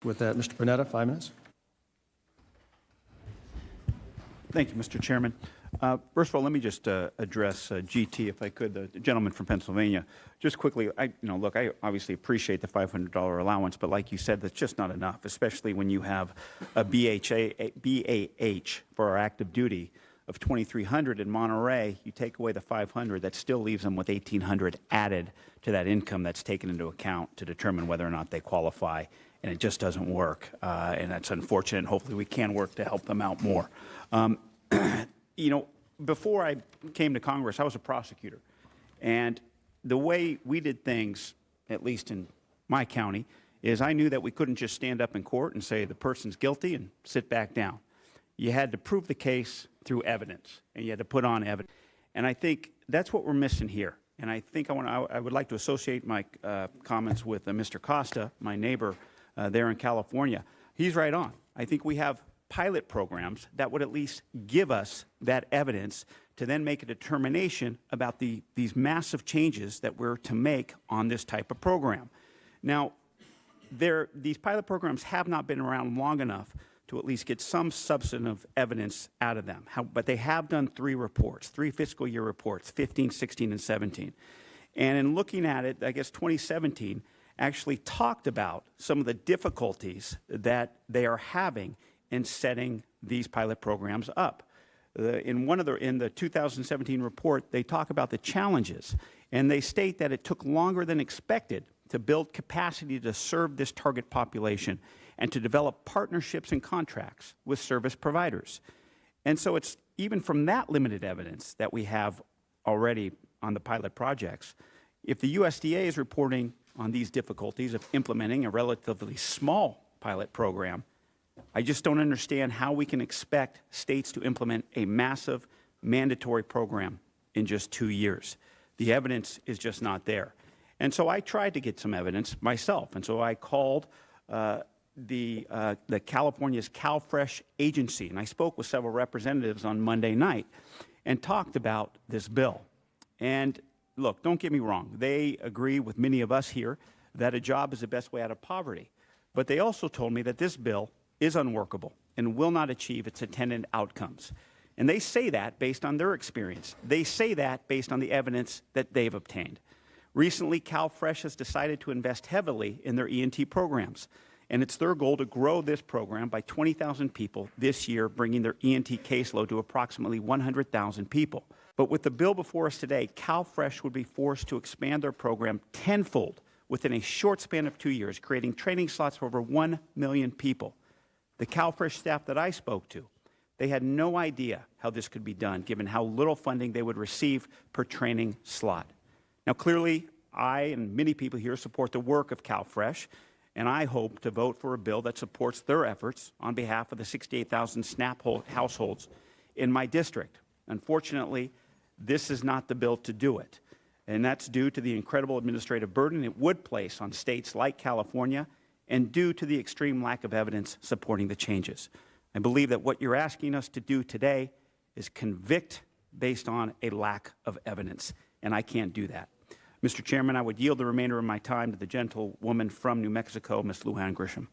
With that, Mr. Panetta, 5 minutes. Thank you, Mr. Chairman. First of all, let me just address GT, if I could, the gentleman from Pennsylvania. Just quickly, look, I obviously appreciate the $500 allowance, but like you said, that's just not enough, especially when you have a BAH for our active duty of 2,300 in Monterey. You take away the 500, that still leaves them with 1,800 added to that income that's taken into account to determine whether or not they qualify, and it just doesn't work, and that's unfortunate. Hopefully, we can work to help them out more. Before I came to Congress, I was a prosecutor. And the way we did things, at least in my county, is I knew that we couldn't just stand up in court and say the person's guilty and sit back down. You had to prove the case through evidence, and you had to put on evidence. And I think that's what we're missing here. And I think I would like to associate my comments with Mr. Costa, my neighbor there in California. He's right on. I think we have pilot programs that would at least give us that evidence to then make a determination about these massive changes that we're to make on this type of program. Now, these pilot programs have not been around long enough to at least get some substantive evidence out of them. But they have done 3 reports, 3 fiscal year reports, 15, 16, and 17. And in looking at it, I guess 2017 actually talked about some of the difficulties that they are having in setting these pilot programs up. In the 2017 report, they talk about the challenges, and they state that it took longer than expected to build capacity to serve this target population and to develop partnerships and contracts with service providers. And so it's even from that limited evidence that we have already on the pilot projects, if the USDA is reporting on these difficulties of implementing a relatively small pilot program, I just don't understand how we can expect states to implement a massive mandatory program in just 2 years. The evidence is just not there. And so I tried to get some evidence myself, and so I called the California's CalFresh agency, and I spoke with several representatives on Monday night and talked about this bill. And look, don't get me wrong, they agree with many of us here that a job is the best way out of poverty. But they also told me that this bill is unworkable and will not achieve its intended outcomes. And they say that based on their experience. They say that based on the evidence that they've obtained. Recently, CalFresh has decided to invest heavily in their ENT programs, and it's their goal to grow this program by 20,000 people this year, bringing their ENT caseload to approximately 100,000 people. But with the bill before us today, CalFresh would be forced to expand their program tenfold within a short span of 2 years, creating training slots for over 1 million people. The CalFresh staff that I spoke to, they had no idea how this could be done, given how little funding they would receive per training slot. Now, clearly, I and many people here support the work of CalFresh, and I hope to vote for a bill that supports their efforts on behalf of the 68,000 SNAP households in my district. Unfortunately, this is not the bill to do it, and that's due to the incredible administrative burden it would place on states like California and due to the extreme lack of evidence supporting the changes. I believe that what you're asking us to do today is convict based on a lack of evidence, and I can't do that. Mr. Chairman, I would yield the remainder of my time to the gentlewoman from New Mexico, Ms. Lujan Grisham.